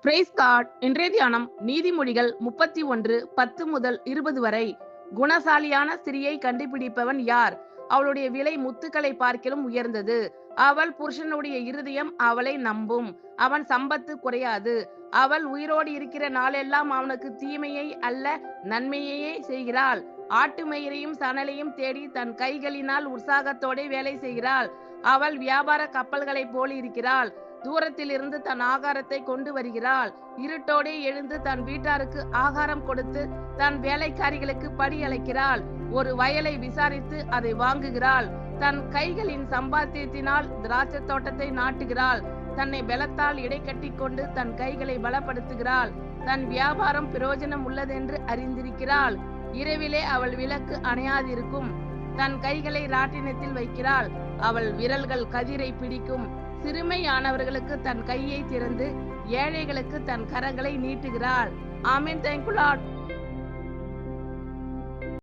Price God. இன்றைய தியானம் நீதிமொழிகள் 31:10 முதல் 20 வரை. குணசாலியான ஸ்திரியை கண்டுபிடிப்பவன் யார்? அவளுடைய விலை முத்துக்களை பார்க்கிலும் உயர்ந்தது. அவள் புருஷனுடைய இருதயம் அவளை நம்பும். அவன் சம்பத்து குறையாது. அவள் உயிரோடு இருக்கிற நாளெல்லாம் அவனுக்கு தீமையை அல்ல நன்மையையே செய்கிறாள். ஆட்டு மயிரையும் சணலையும் தேடி தன் கைகளினால் உற்சாகத்தோட வேலை செய்கிறாள். அவள் வியாபார கப்பல்களைப் போல் இருக்கிறாள். தூரத்தில் இருந்து தன் ஆகாரத்தை கொண்டு வருகிறாள். இருட்டோடே எழுந்து தன் வீட்டாருக்கு ஆகாரம் கொடுத்து தன் வேலைக்காரிகளுக்கு படி அழைக்கிறாள். ஒரு வயலை விசாரித்து அதை வாங்குகிறாள். தன் கைகளின் சம்பாத்தியத்தினால் திராட்சை தோட்டத்தை நாட்டுகிறாள். தன்னை பலத்தால் இடை கட்டி கொண்டு தன் கைகளை பலப்படுத்துகிறாள். தன் வியாபாரம் பிரயோஜனம் உள்ளதென்று அறிந்திருக்கிறாள். இரவிலே அவள் விளக்கு அணையாதிருக்கும். தன் கைகளை ராட்டினத்தில் வைக்கிறாள். அவள் விரல்கள் கதிரை பிடிக்கும். சிறுமையானவர்களுக்கு தன் கையை திறந்து ஏழைகளுக்கு தன் கரங்களை நீட்டுகிறாள். ஆமென். Thank you Lord.